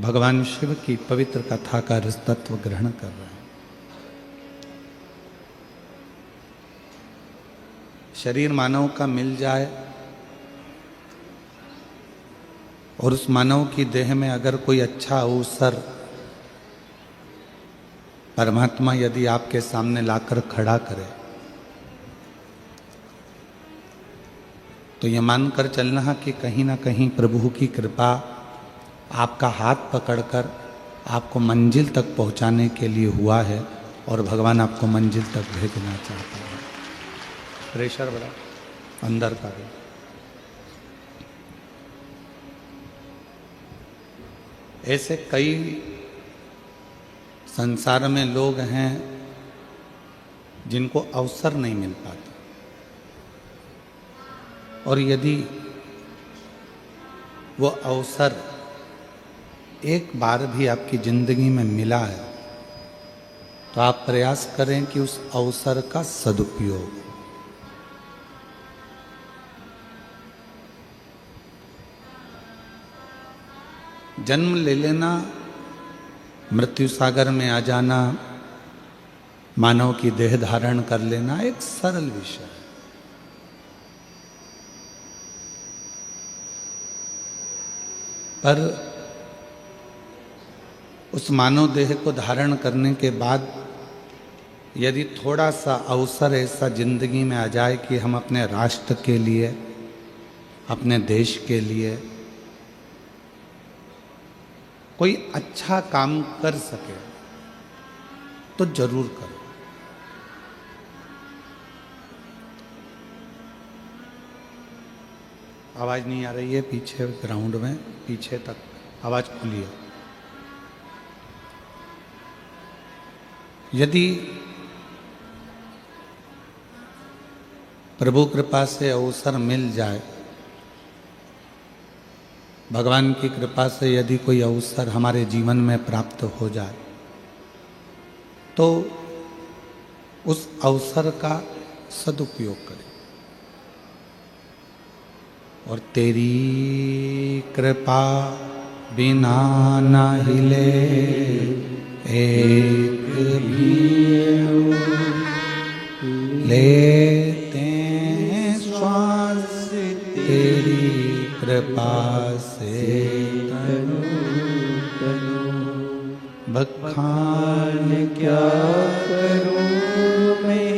भगवान शिव की पवित्र कथा का रसतत्व ग्रहण कर रहे हैं। शरीर मानव का मिल जाए और उस मानव की देह में अगर कोई अच्छा अवसर परमात्मा यदि आपके सामने लाकर खड़ा करे तो ये मानकर चलना कि कहीं ना कहीं प्रभु की कृपा आपका हाथ पकड़कर आपको मंजिल तक पहुंचाने के लिए हुआ है और भगवान आपको मंजिल तक भेजना चाहता है। प्रेशर बड़ा अंदर का भी। ऐसे कई संसार में लोग हैं जिनको अवसर नहीं मिल पाता, और यदि वो अवसर एक बार भी आपकी जिंदगी में मिला है तो आप प्रयास करें कि उस अवसर का सदुपयोग। जन्म ले लेना, मृत्यु सागर में आ जाना, मानव की देह धारण कर लेना एक सरल विषय है। पर उस मानव देह को धारण करने के बाद यदि थोड़ा सा अवसर ऐसा जिंदगी में आ जाए कि हम अपने राष्ट्र के लिए, अपने देश के लिए कोई अच्छा काम कर सके तो जरूर करो। आवाज नहीं आ रही है पीछे ग्राउंड में, पीछे तक आवाज खुली है। यदि प्रभु कृपा से अवसर मिल जाए, भगवान की कृपा से यदि कोई अवसर हमारे जीवन में प्राप्त हो जाए तो उस अवसर का सदुपयोग करें। और तेरी कृपा बिना न हिले एक भी लेते हैं श्वास, तेरी कृपा से तनु बखान क्या करूं मैं,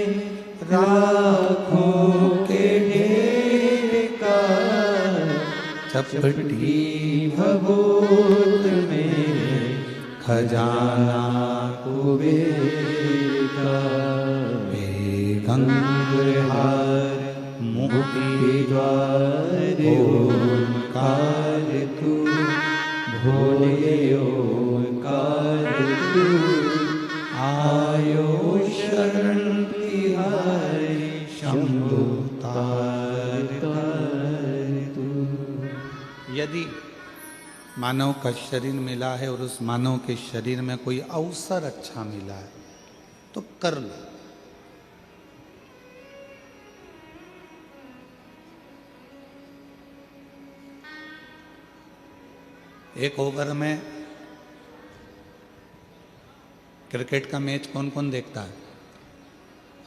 राखों के ढेर का चपटी भगोद में खजाना कुबेर का, गंगहार मुक्ति द्वार ओंकार तू, भोले ओंकार तू, आयो शरण तिहारी शंभु तार तू। यदि मानव का शरीर मिला है और उस मानव के शरीर में कोई अवसर अच्छा मिला है तो कर लो। एक ओवर में क्रिकेट का मैच कौन कौन देखता है?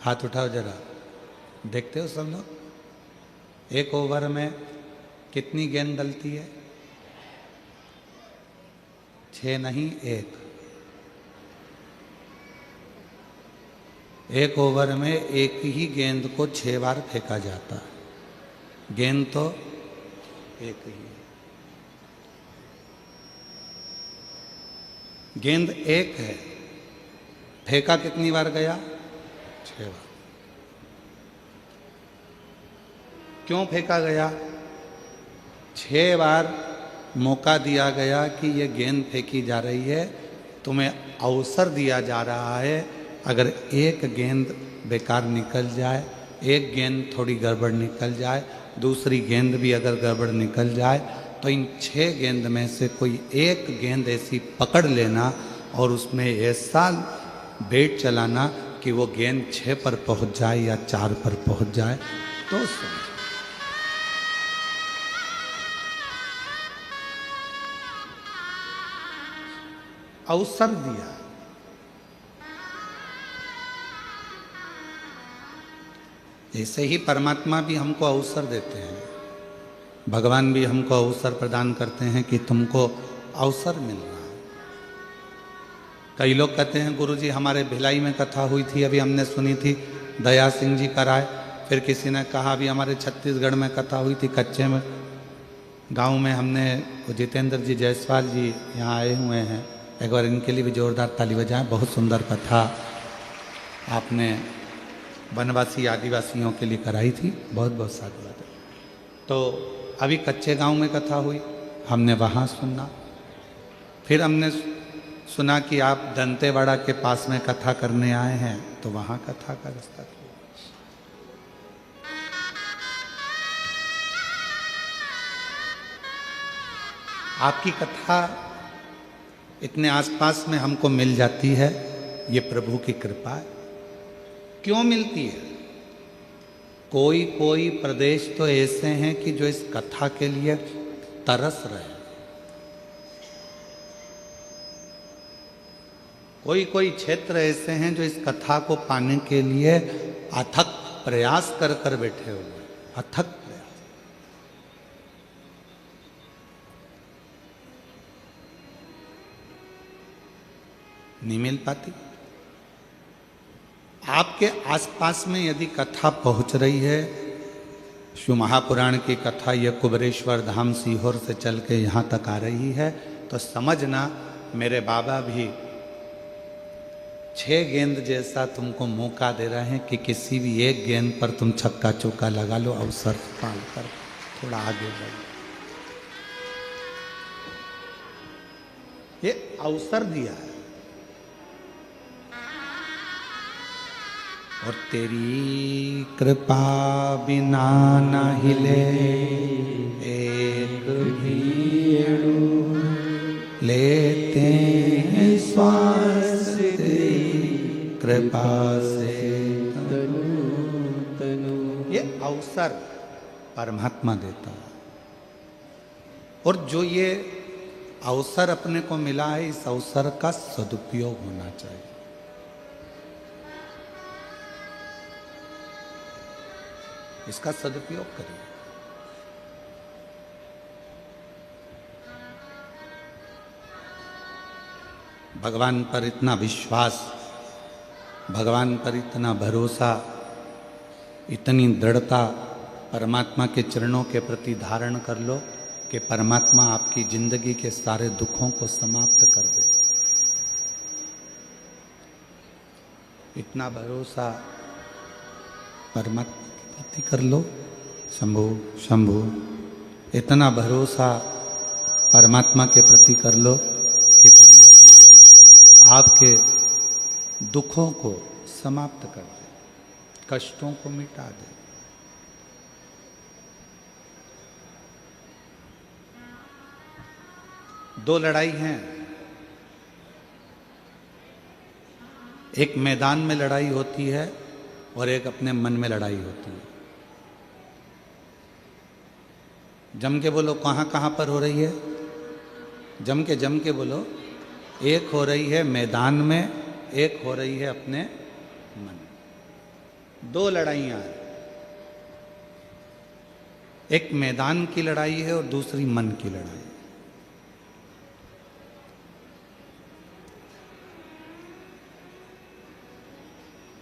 हाथ उठाओ जरा। देखते हो सब लोग? एक ओवर में कितनी गेंद डलती है? 6 नहीं, 1। एक ओवर में एक ही गेंद को 6 बार फेंका जाता है। गेंद तो एक ही है। गेंद एक है, फेंका कितनी बार गया? 6 बार। क्यों फेंका गया? 6 बार मौका दिया गया कि ये गेंद फेंकी जा रही है, तुम्हें अवसर दिया जा रहा है। अगर एक गेंद बेकार निकल जाए, एक गेंद थोड़ी गड़बड़ निकल जाए, दूसरी गेंद भी अगर गड़बड़ निकल जाए तो इन 6 गेंद में से कोई एक गेंद ऐसी पकड़ लेना और उसमें ऐसा बैट चलाना कि वो गेंद 6 पर पहुंच जाए या 4 पर पहुंच जाए तो समझ। अवसर दिया। ऐसे ही परमात्मा भी हमको अवसर देते हैं, भगवान भी हमको अवसर प्रदान करते हैं कि तुमको अवसर मिल रहा है। कई लोग कहते हैं गुरुजी हमारे भिलाई में कथा हुई थी, अभी हमने सुनी थी, दया सिंह जी कराए। फिर किसी ने कहा अभी हमारे छत्तीसगढ़ में कथा हुई थी, कच्चे में गांव में हमने जितेंद्र जी जायसवाल जी यहाँ आए हुए हैं, एक बार इनके लिए भी जोरदार ताली बजाएं। बहुत सुंदर कथा आपने वनवासी आदिवासियों के लिए कराई थी, बहुत बहुत साधुवाद। तो अभी कच्चे गांव में कथा हुई, हमने वहाँ सुना। फिर हमने सुना कि आप दंतेवाड़ा के पास में कथा करने आए हैं, तो वहाँ कथा का रास्ता था। आपकी कथा इतने आसपास में हमको मिल जाती है, ये प्रभु की कृपा है। क्यों मिलती है? कोई कोई प्रदेश तो ऐसे हैं कि जो इस कथा के लिए तरस रहे, कोई कोई क्षेत्र ऐसे हैं जो इस कथा को पाने के लिए अथक प्रयास कर कर बैठे हुए, अथक प्रयास। नहीं मिल पाती। आपके आसपास में यदि कथा पहुंच रही है, शिव महापुराण की कथा यह कुबरेश्वर धाम सीहोर से चल के यहाँ तक आ रही है, तो समझना मेरे बाबा भी 6 गेंद जैसा तुमको मौका दे रहे हैं कि किसी भी एक गेंद पर तुम छक्का चौका लगा लो, अवसर पाल कर थोड़ा आगे बढ़ो। ये अवसर दिया है। और तेरी कृपा बिना न हिले एक भी अणु, लेते हैं श्वास तेरी कृपा से तनु। ये अवसर परमात्मा देता है, और जो ये अवसर अपने को मिला है, इस अवसर का सदुपयोग होना चाहिए। इसका सदुपयोग करिए। भगवान पर इतना विश्वास, भगवान पर इतना भरोसा, इतनी दृढ़ता परमात्मा के चरणों के प्रति धारण कर लो कि परमात्मा आपकी जिंदगी के सारे दुखों को समाप्त कर दे। इतना भरोसा परमात्मा कर लो। शंभु शंभु, इतना भरोसा परमात्मा के प्रति कर लो कि परमात्मा आपके दुखों को समाप्त कर दे, कष्टों को मिटा दे। दो लड़ाई हैं, एक मैदान में लड़ाई होती है और एक अपने मन में लड़ाई होती है। जम के बोलो कहाँ कहाँ पर हो रही है? जम के बोलो। एक हो रही है मैदान में, एक हो रही है अपने मन में। दो लड़ाइयाँ हैं, एक मैदान की लड़ाई है और दूसरी मन की लड़ाई।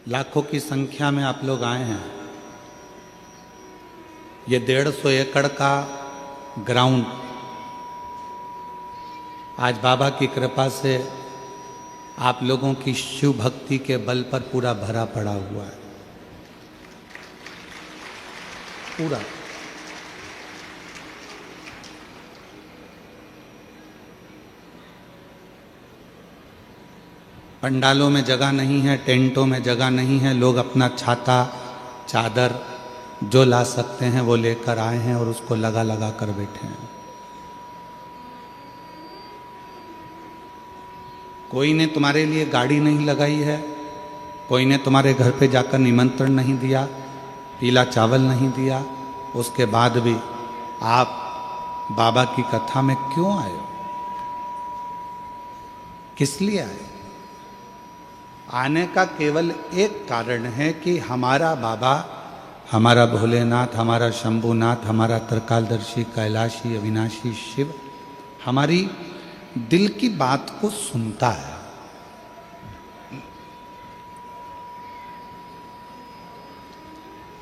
लाखों की संख्या में आप लोग आए हैं। ये 150 एकड़ का ग्राउंड आज बाबा की कृपा से आप लोगों की शिव भक्ति के बल पर पूरा भरा पड़ा हुआ है, पूरा। पंडालों में जगह नहीं है, टेंटों में जगह नहीं है, लोग अपना छाता चादर जो ला सकते हैं वो लेकर आए हैं और उसको लगा लगा कर बैठे हैं। कोई ने तुम्हारे लिए गाड़ी नहीं लगाई है, कोई ने तुम्हारे घर पे जाकर निमंत्रण नहीं दिया, पीला चावल नहीं दिया, उसके बाद भी आप बाबा की कथा में क्यों आए हो? किस लिए आए? आने का केवल एक कारण है कि हमारा बाबा, हमारा भोलेनाथ, हमारा शंभुनाथ, हमारा त्रिकालदर्शी, कैलाशी, अविनाशी शिव हमारी दिल की बात को सुनता है।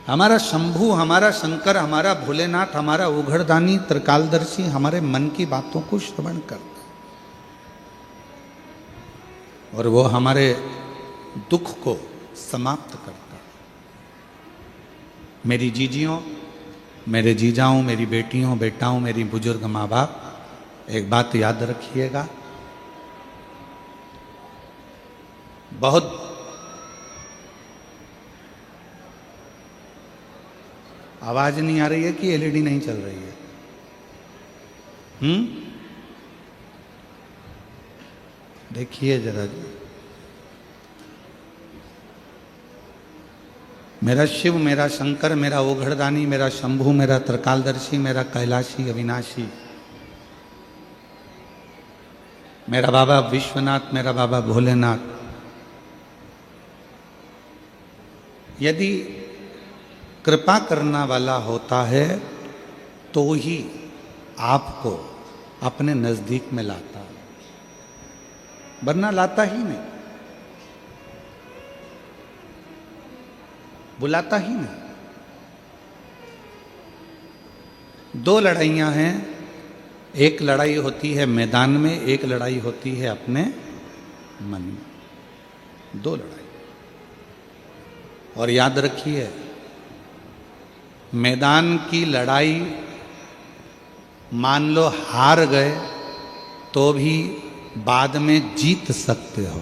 हमारा शंभु, हमारा शंकर, हमारा भोलेनाथ, हमारा उघड़दानी, त्रिकालदर्शी हमारे मन की बातों को श्रवण करता है और वो हमारे दुख को समाप्त करता है। मेरी जीजियों, मेरे जीजाओं, मेरी बेटियों, बेटाओं, मेरी बुजुर्ग माँ बाप, एक बात याद रखिएगा, बहुत आवाज नहीं आ रही है कि एलईडी नहीं चल रही है? देखिए जरा, मेरा शिव, मेरा शंकर, मेरा ओघड़दानी, मेरा शंभु, मेरा त्रिकालदर्शी, मेरा कैलाशी, अविनाशी, मेरा बाबा विश्वनाथ, मेरा बाबा भोलेनाथ, यदि कृपा करना वाला होता है तो ही आपको अपने नजदीक में लाता है, वरना लाता ही नहीं, बुलाता ही नहीं। दो लड़ाइयां हैं, एक लड़ाई होती है मैदान में, एक लड़ाई होती है अपने मन में। दो लड़ाई। और याद रखिए, मैदान की लड़ाई मान लो हार गए तो भी बाद में जीत सकते हो,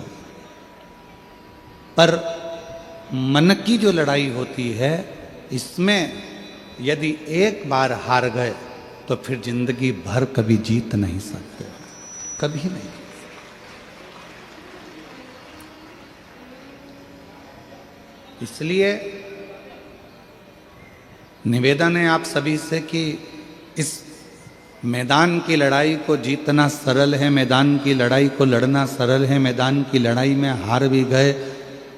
पर मन की जो लड़ाई होती है, इसमें यदि एक बार हार गए तो फिर जिंदगी भर कभी जीत नहीं सकते, कभी नहीं। इसलिए निवेदन है आप सभी से कि इस मैदान की लड़ाई को जीतना सरल है, मैदान की लड़ाई को लड़ना सरल है। मैदान की लड़ाई में हार भी गए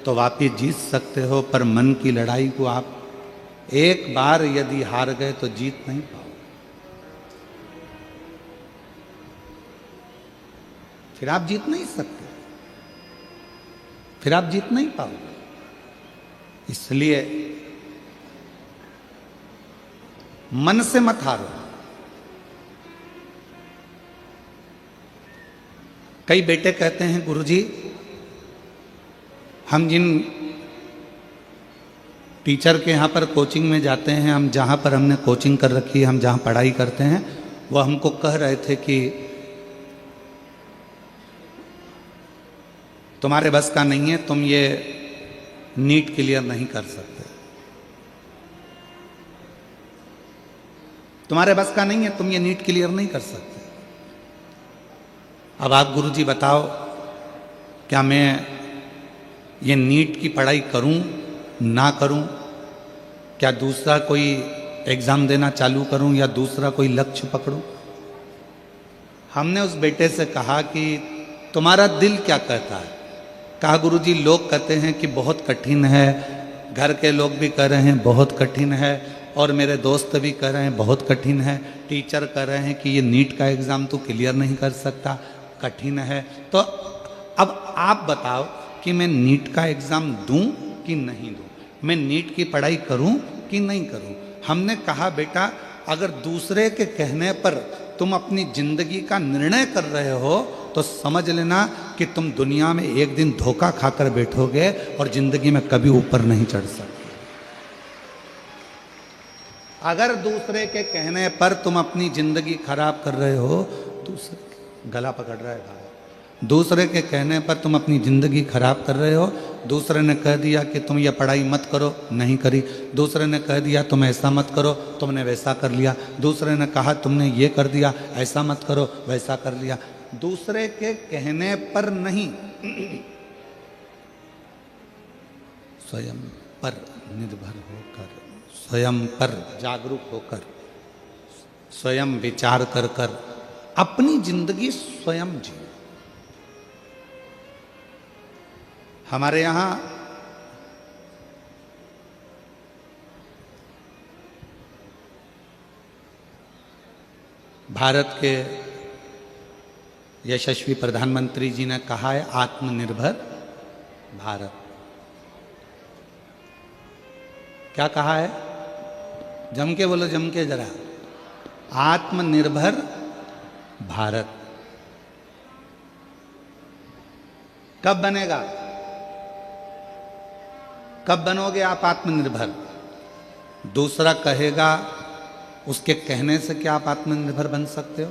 तो वापिस जीत सकते हो, पर मन की लड़ाई को आप एक बार यदि हार गए तो जीत नहीं पाओ, फिर आप जीत नहीं सकते, फिर आप जीत नहीं पाओगे। इसलिए मन से मत हारो। कई बेटे कहते हैं, गुरुजी हम जिन टीचर के यहाँ पर कोचिंग में जाते हैं, हम जहाँ पर हमने कोचिंग कर रखी है, हम जहाँ पढ़ाई करते हैं, वो हमको कह रहे थे कि तुम्हारे बस का नहीं है, तुम ये नीट क्लियर नहीं कर सकते, तुम्हारे बस का नहीं है, तुम ये नीट क्लियर नहीं कर सकते। अब आप गुरुजी बताओ, क्या मैं ये नीट की पढ़ाई करूं ना करूं? क्या दूसरा कोई एग्ज़ाम देना चालू करूं या दूसरा कोई लक्ष्य पकड़ूं? हमने उस बेटे से कहा कि तुम्हारा दिल क्या कहता है? कहा गुरुजी लोग कहते हैं कि बहुत कठिन है, घर के लोग भी कह रहे हैं बहुत कठिन है, और मेरे दोस्त भी कह रहे हैं बहुत कठिन है, टीचर कह रहे हैं कि ये नीट का एग्ज़ाम तो क्लियर नहीं कर सकता, कठिन है। तो अब आप बताओ कि मैं नीट का एग्ज़ाम दूं कि नहीं दूं, मैं नीट की पढ़ाई करूं कि नहीं करूं? हमने कहा बेटा, अगर दूसरे के कहने पर तुम अपनी जिंदगी का निर्णय कर रहे हो तो समझ लेना कि तुम दुनिया में एक दिन धोखा खाकर बैठोगे और जिंदगी में कभी ऊपर नहीं चढ़ सकते। अगर दूसरे के कहने पर तुम अपनी जिंदगी खराब कर रहे हो, दूसरे गला पकड़ रहा है भाई, दूसरे के कहने पर तुम अपनी ज़िंदगी खराब कर रहे हो। दूसरे ने कह दिया कि तुम ये पढ़ाई मत करो, नहीं करी। दूसरे ने कह दिया तुम ऐसा मत करो, तुमने वैसा कर लिया। दूसरे ने कहा तुमने ये कर दिया, ऐसा मत करो, वैसा कर लिया। दूसरे के कहने पर नहीं, स्वयं पर निर्भर होकर, स्वयं पर जागरूक होकर, स्वयं विचार कर कर अपनी जिंदगी स्वयं जियो। हमारे यहाँ भारत के यशस्वी प्रधानमंत्री जी ने कहा है आत्मनिर्भर भारत। क्या कहा है? जम के बोलो, जम के जरा। आत्मनिर्भर भारत कब बनेगा? कब बनोगे आप आत्मनिर्भर? दूसरा कहेगा, उसके कहने से क्या आप आत्मनिर्भर बन सकते हो?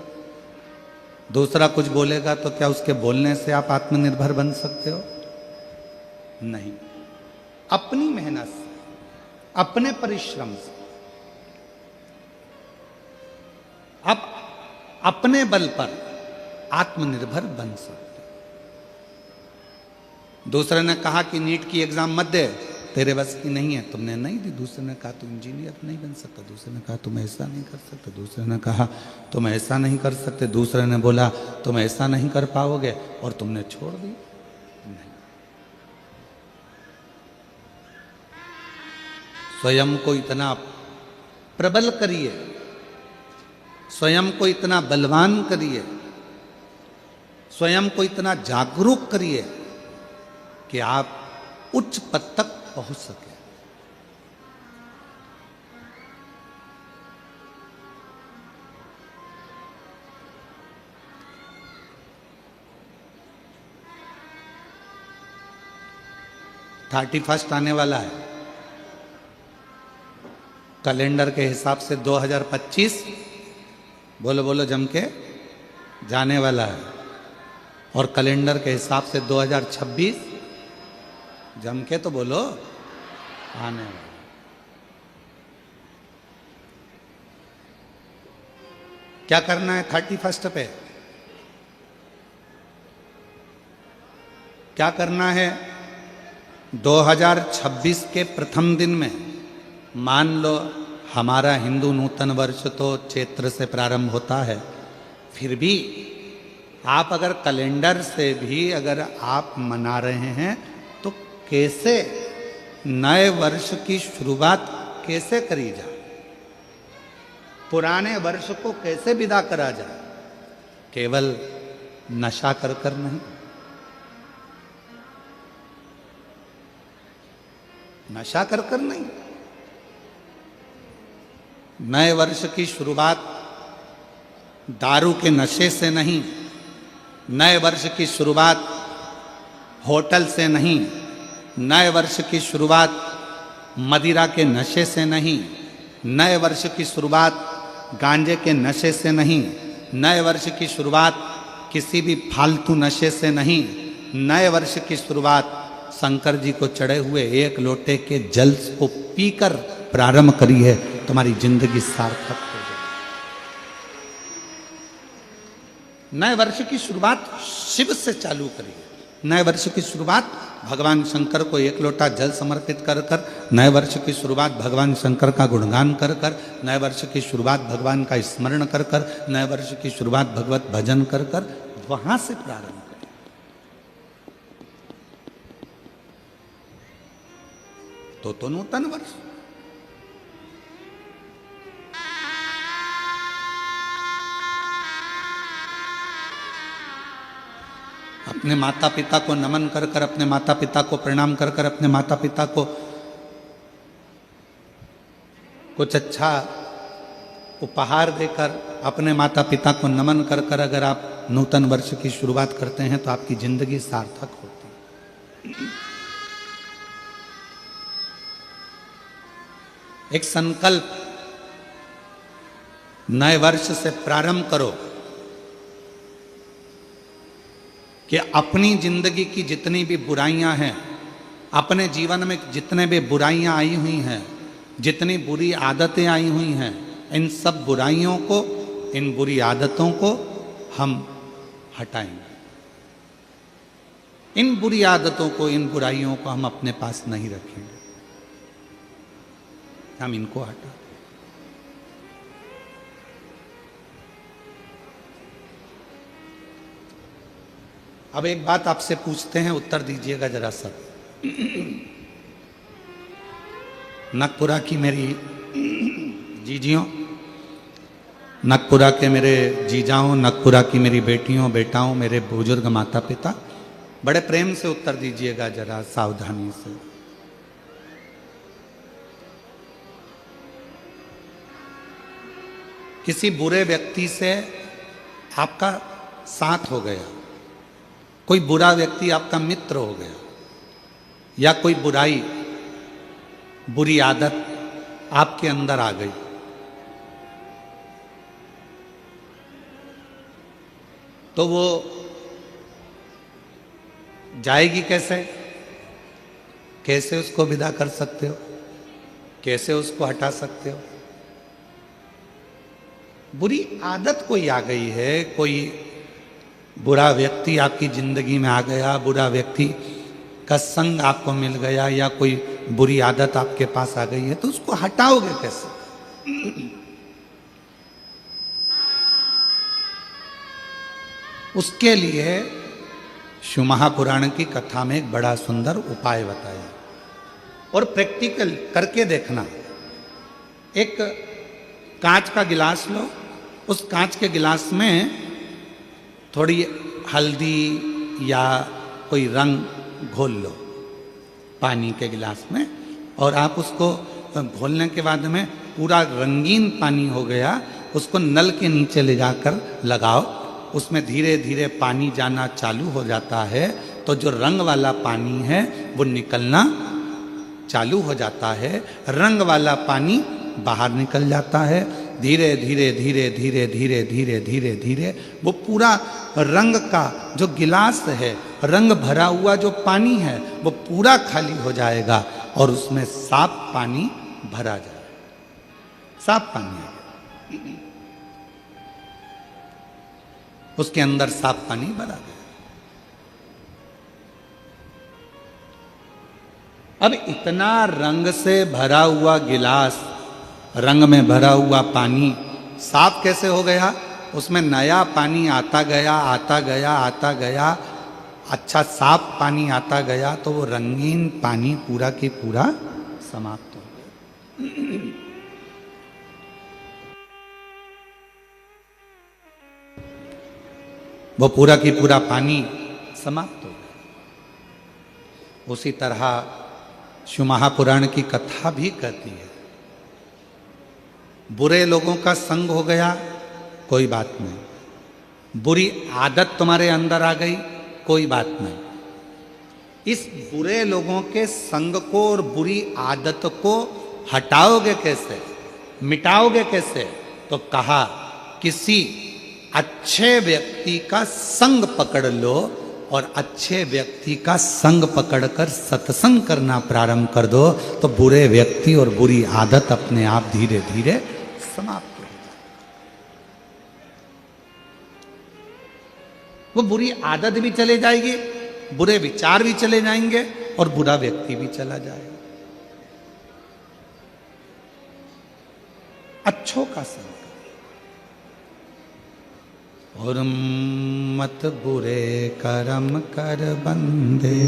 दूसरा कुछ बोलेगा तो क्या उसके बोलने से आप आत्मनिर्भर बन सकते हो? नहीं। अपनी मेहनत से, अपने परिश्रम से, आप अपने बल पर आत्मनिर्भर बन सकते हो। दूसरे ने कहा कि नीट की एग्जाम मत दे, तेरे बस की नहीं है, तुमने नहीं दी। दूसरे ने कहा तुम इंजीनियर नहीं बन सकता। दूसरे ने कहा तुम ऐसा नहीं कर सकते। दूसरे ने कहा तुम ऐसा नहीं कर सकते। दूसरे ने बोला तुम ऐसा नहीं कर पाओगे, और तुमने छोड़ दी। नहीं। स्वयं को इतना प्रबल करिए, स्वयं को इतना बलवान करिए, स्वयं को इतना जागरूक करिए कि आप उच्च पद तक पहुंच सके। थर्टी फर्स्ट आने वाला है। कैलेंडर के हिसाब से 2025 बोलो बोलो जम के जाने वाला है, और कैलेंडर के हिसाब से 2026 जम के तो बोलो आने वाला। क्या करना है 31 पे? क्या करना है 2026 के प्रथम दिन में? मान लो हमारा हिंदू नूतन वर्ष तो चैत्र से प्रारंभ होता है, फिर भी आप अगर कैलेंडर से भी अगर आप मना रहे हैं तो कैसे नए वर्ष की शुरुआत कैसे करी जाए, पुराने वर्ष को कैसे विदा करा जाए? केवल नशा कर कर नहीं, नशा कर कर नहीं। नए वर्ष की शुरुआत दारू के नशे से नहीं, नए वर्ष की शुरुआत होटल से नहीं, नए वर्ष की शुरुआत मदिरा के नशे से नहीं, नए वर्ष की शुरुआत गांजे के नशे से नहीं, नए वर्ष की शुरुआत किसी भी फालतू नशे से नहीं, नए वर्ष की शुरुआत शंकर जी को चढ़े हुए एक लोटे के जल को पीकर प्रारंभ करी है। तुम्हारी जिंदगी सार्थक हो जाए। नए वर्ष की शुरुआत शिव से चालू करिए। नए वर्ष की शुरुआत भगवान शंकर को एक लोटा जल समर्पित कर कर, नए वर्ष की शुरुआत भगवान शंकर का गुणगान कर कर, नए वर्ष की शुरुआत भगवान का स्मरण कर कर, नए वर्ष की शुरुआत भगवत भजन कर कर, वहां से प्रारंभ करें। तो नूतन वर्ष। अपने माता पिता को नमन कर कर, अपने माता पिता को प्रणाम कर कर, अपने माता पिता को कुछ अच्छा उपहार देकर, अपने माता पिता को नमन कर कर अगर आप नूतन वर्ष की शुरुआत करते हैं तो आपकी जिंदगी सार्थक होती है। एक संकल्प नए वर्ष से प्रारंभ करो कि अपनी जिंदगी की जितनी भी बुराइयां हैं, अपने जीवन में जितने भी बुराइयां आई हुई हैं, जितनी बुरी आदतें आई हुई हैं, इन सब बुराइयों को, इन बुरी आदतों को हम हटाएंगे। इन बुरी आदतों को, इन बुराइयों को हम अपने पास नहीं रखेंगे, हम इनको हटा। अब एक बात आपसे पूछते हैं, उत्तर दीजिएगा जरा सब। नगपुरा की मेरी जीजियों, नगपुरा के मेरे जीजाओं, नगपुरा की मेरी बेटियों बेटाओं, मेरे बुजुर्ग माता पिता, बड़े प्रेम से उत्तर दीजिएगा जरा, सावधानी से। किसी बुरे व्यक्ति से आपका साथ हो गया, कोई बुरा व्यक्ति आपका मित्र हो गया, या कोई बुराई, बुरी आदत आपके अंदर आ गई, तो वो जाएगी कैसे? कैसे उसको विदा कर सकते हो? कैसे उसको हटा सकते हो? बुरी आदत कोई आ गई है, कोई बुरा व्यक्ति आपकी जिंदगी में आ गया, बुरा व्यक्ति का संग आपको मिल गया, या कोई बुरी आदत आपके पास आ गई है, तो उसको हटाओगे कैसे? उसके लिए शिव महापुराण की कथा में एक बड़ा सुंदर उपाय बताया, और प्रैक्टिकल करके देखना। एक कांच का गिलास लो, उस कांच के गिलास में थोड़ी हल्दी या कोई रंग घोल लो पानी के गिलास में, और आप उसको घोलने के बाद में पूरा रंगीन पानी हो गया, उसको नल के नीचे ले जाकर लगाओ, उसमें धीरे धीरे पानी जाना चालू हो जाता है, तो जो रंग वाला पानी है वो निकलना चालू हो जाता है, रंग वाला पानी बाहर निकल जाता है, धीरे धीरे धीरे धीरे धीरे धीरे धीरे धीरे वो पूरा रंग का जो गिलास है, रंग भरा हुआ जो पानी है, वो पूरा खाली हो जाएगा, और उसमें साफ पानी भरा जाएगा। साफ पानी है, उसके अंदर साफ पानी भरा गया। अब इतना रंग से भरा हुआ गिलास, रंग में भरा हुआ पानी साफ कैसे हो गया? उसमें नया पानी आता गया आता गया आता गया, अच्छा साफ पानी आता गया, तो वो रंगीन पानी पूरा की पूरा समाप्त हो गया। वो पूरा की पूरा पानी समाप्त हो गया। उसी तरह शिव महापुराण की कथा भी कहती है, बुरे लोगों का संग हो गया, कोई बात नहीं, बुरी आदत तुम्हारे अंदर आ गई, कोई बात नहीं। इस बुरे लोगों के संग को और बुरी आदत को हटाओगे कैसे, मिटाओगे कैसे? तो कहा किसी अच्छे व्यक्ति का संग पकड़ लो, और अच्छे व्यक्ति का संग पकड़कर सत्संग करना प्रारंभ कर दो, तो बुरे व्यक्ति और बुरी आदत अपने आप धीरे धीरे समाप्त हो जाए। वो बुरी आदत भी चले जाएगी, बुरे विचार भी चले जाएंगे, और बुरा व्यक्ति भी चला जाएगा। अच्छों का संग, और मत बुरे कर्म कर बंदे,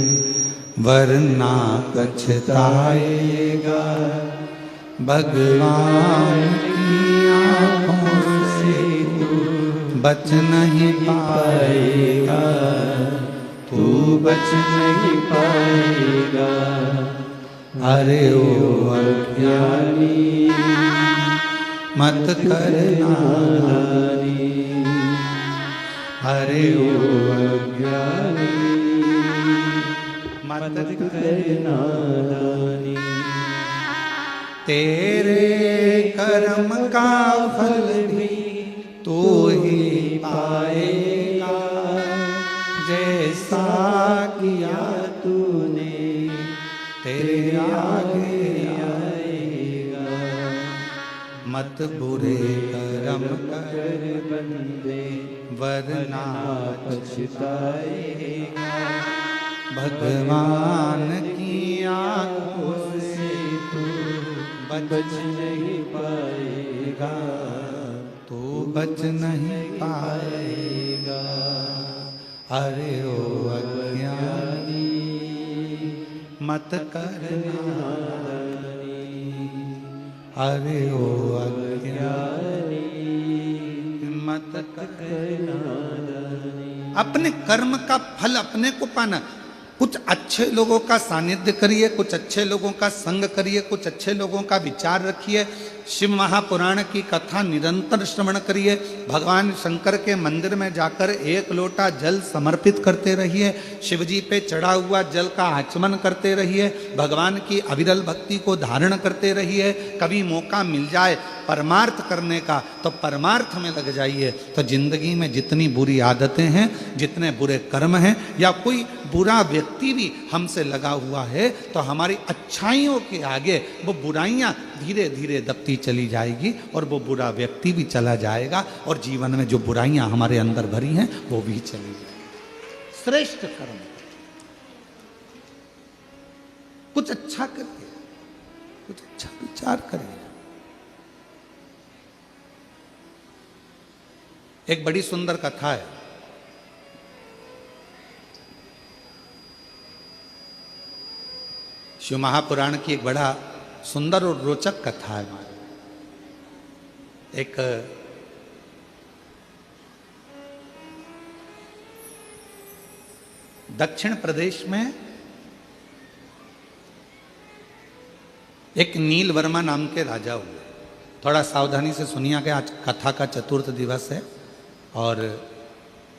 वरना पछताएगा, भगवान की आंखों से तू बच नहीं पाएगा, तू बच नहीं पाएगा। अरे ओ अज्ञानी मत करना नादानी, अरे ओ अज्ञानी मत करना नादानी। तेरे कर्म का फल भी तू ही पाएगा, जैसा किया तूने तेरे आगे आएगा। मत बुरे कर्म कर बंदे, वरना पछताएगा, भगवान की आंखों से तू बच नहीं पाएगा, तू बच नहीं पाएगा। अरे ओ अज्ञानी मत करना, अरे ओ अज्ञानी मत करना। अपने कर्म का फल अपने को पाना। कुछ अच्छे लोगों का सानिध्य करिए, कुछ अच्छे लोगों का संग करिए, कुछ अच्छे लोगों का विचार रखिए, शिव महापुराण की कथा निरंतर श्रवण करिए, भगवान शंकर के मंदिर में जाकर एक लोटा जल समर्पित करते रहिए, शिव जी पे चढ़ा हुआ जल का आचमन करते रहिए, भगवान की अविरल भक्ति को धारण करते रहिए। कभी मौका मिल जाए परमार्थ करने का तो परमार्थ में लग जाइए। तो जिंदगी में जितनी बुरी आदतें हैं, जितने बुरे कर्म हैं, या कोई बुरा व्यक्ति भी हमसे लगा हुआ है, तो हमारी अच्छाइयों के आगे वो बुराइयां धीरे धीरे दबती चली जाएगी और वो बुरा व्यक्ति भी चला जाएगा और जीवन में जो बुराइयां हमारे अंदर भरी हैं वो भी चली जाएगी। श्रेष्ठ कर्म, कुछ अच्छा करिए, कुछ अच्छा विचार करिए। एक बड़ी सुंदर कथा है। शिव महापुराण की एक बड़ा सुंदर और रोचक कथा है। एक दक्षिण प्रदेश में एक नील वर्मा नाम के राजा हुए। थोड़ा सावधानी से सुनिए कि आज कथा का चतुर्थ दिवस है और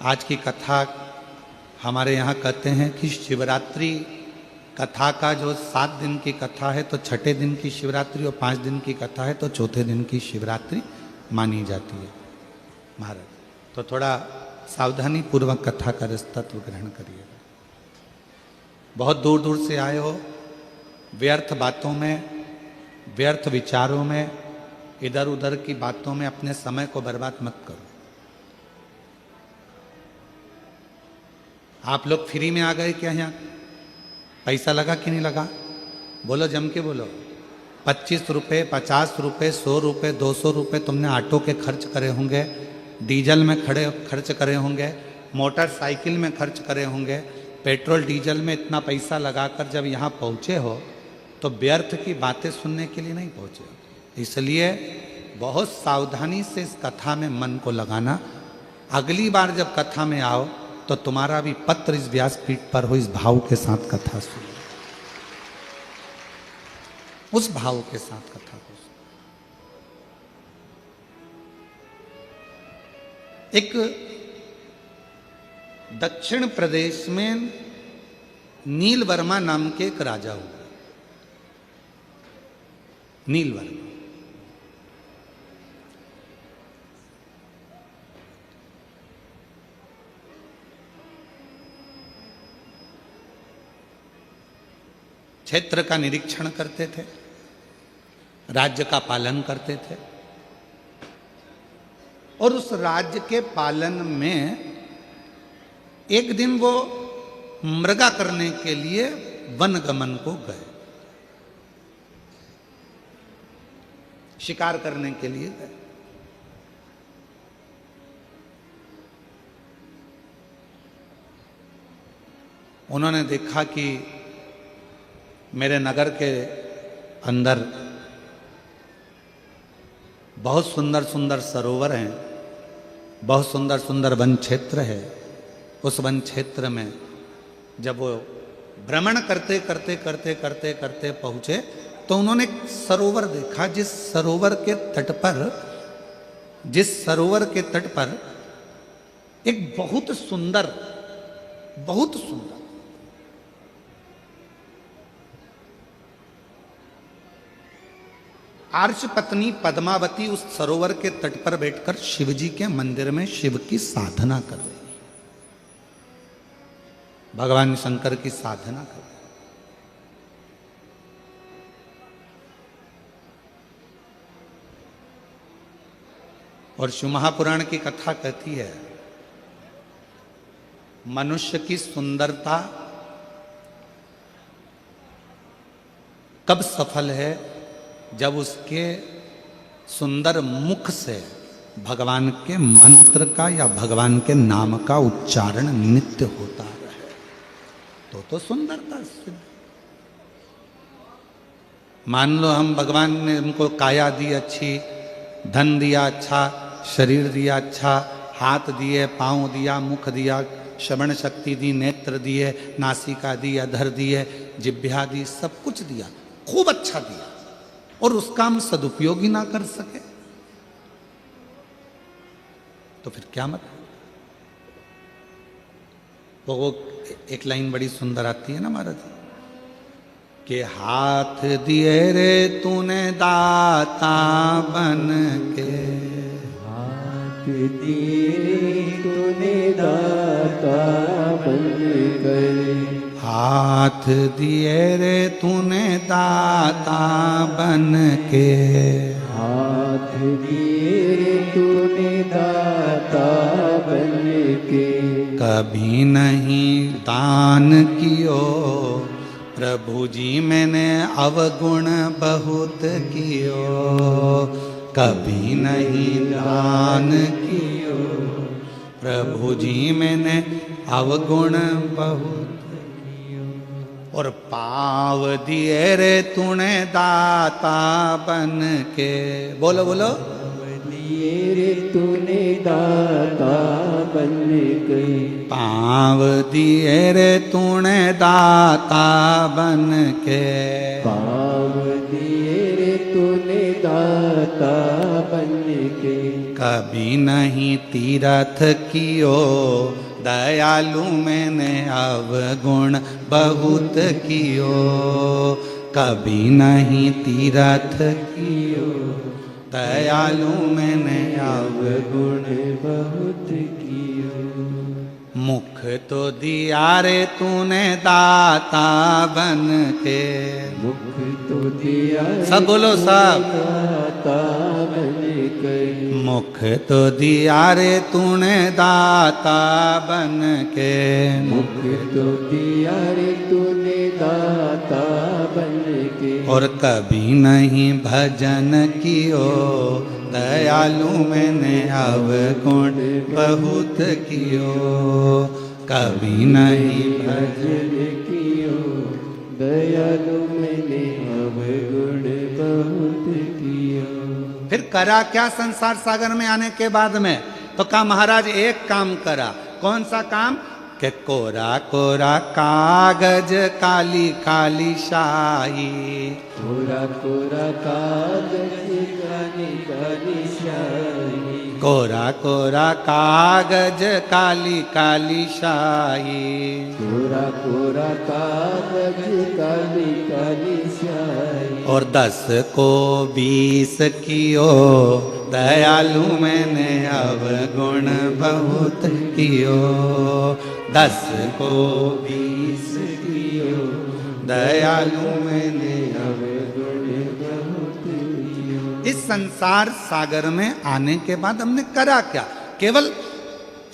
आज की कथा हमारे यहाँ कहते हैं कि शिवरात्रि कथा का जो 7 दिन की कथा है तो छठे दिन की शिवरात्रि और 5 दिन की कथा है तो चौथे दिन की शिवरात्रि मानी जाती है महाराज। तो थोड़ा सावधानी पूर्वक कथा का तत्व ग्रहण करिएगा। बहुत दूर दूर से आए हो, व्यर्थ बातों में, व्यर्थ विचारों में, इधर उधर की बातों में अपने समय को बर्बाद मत करो। आप लोग फ्री में आ गए क्या? यहाँ पैसा लगा कि नहीं लगा? बोलो, जम के बोलो। 25 रुपये, 50 रुपये, 100 रुपये, 200 रुपये तुमने ऑटो के खर्च करे होंगे, डीजल में खर्च करे होंगे, मोटरसाइकिल में खर्च करे होंगे, पेट्रोल डीजल में इतना पैसा लगाकर जब यहाँ पहुँचे हो तो व्यर्थ की बातें सुनने के लिए नहीं पहुँचे हो। इसलिए बहुत सावधानी से इस कथा में मन को लगाना। अगली बार जब कथा में आओ तो तुम्हारा भी पत्र इस व्यासपीठ पर हो, इस भाव के साथ कथा सुनो, उस भाव के साथ कथा को सुनो। एक दक्षिण प्रदेश में नील वर्मा नाम के एक राजा हुआ। नील वर्मा क्षेत्र का निरीक्षण करते थे, राज्य का पालन करते थे और उस राज्य के पालन में एक दिन वो मृगा करने के लिए वनगमन को गए, शिकार करने के लिए गए। उन्होंने देखा कि मेरे नगर के अंदर बहुत सुंदर सुंदर सरोवर हैं, बहुत सुंदर सुंदर वन क्षेत्र है। उस वन क्षेत्र में जब वो भ्रमण करते करते करते करते करते पहुँचे तो उन्होंने एक सरोवर देखा, जिस सरोवर के तट पर एक बहुत सुंदर आर्ष पत्नी पद्मावती उस सरोवर के तट पर बैठकर शिवजी के मंदिर में शिव की साधना कर रही, भगवान शंकर की साधना कर रही। और शिव महापुराण की कथा कहती है, मनुष्य की सुंदरता कब सफल है? जब उसके सुंदर मुख से भगवान के मंत्र का या भगवान के नाम का उच्चारण नित्य होता रहे तो सुंदरता सिद्ध। मान लो हम भगवान ने हमको काया दी अच्छी, धन दिया अच्छा, शरीर दिया अच्छा, हाथ दिए, पाँव दिया, मुख दिया, श्रवण शक्ति दी, नेत्र दिए, नासिका दी, अधर दिए, जिह्वा दी, सब कुछ दिया, खूब अच्छा दिया, और उसका हम सदुपयोग ही ना कर सके तो फिर क्या मतलब। वो एक लाइन बड़ी सुंदर आती है ना महाराज, कि हाथ दिए रे तूने दाता बन के, हाथ दिए तूने दाता बन कर, हाथ दिए रे तूने दाता बन के, हाथ दिए तूने दाता बन के, कभी नहीं दान कियो प्रभु जी मैंने अवगुण बहुत कियो, कभी नहीं दान कियो प्रभु जी मैंने अवगुण बहुत कियो, और पाव दिए रे तूने दाता बन के, बोलो बोलो, दिए रे तूने दाता बन के, पाव दिए रे तूने दाता बन के, पाव दिए रे तूने दाता बन के, कभी नहीं तीरथ कियो दयालु मैंने अवगुण बहुत कियो, कभी नहीं तीरथ कियो दयालु मैंने अवगुण बहुत कियो, मुख तो दिया रे तूने दाता बन के, मुख तो दिया सब बोलो सब, दाता बन के, मुख तो दिया रे तूने दाता बन के, मुख तो दिया रे तूने दाता बन के, और कभी नहीं भजन कियो दयालु मैंने अवगुण बहुत कियो, कभी नहीं भजन कियो दयालु मैंने अवगुण बहुत कियो। फिर करा क्या संसार सागर में आने के बाद में, तो कहा महाराज एक काम करा, कौन सा काम, कि कोरा कोरा कागज काली काली शाही, कोरा कोरा कागज काली काली शाही, कोरा कोरा कागज काली काली शाही, कोरा कोरा कागज काली काली शाही, और 10 को 20 कियो दयालु मैंने अवगुण बहुत कियो, 10 को 20 कियो दयालु मैंने अवगुण बहुत कियो। इस संसार सागर में आने के बाद हमने करा क्या, केवल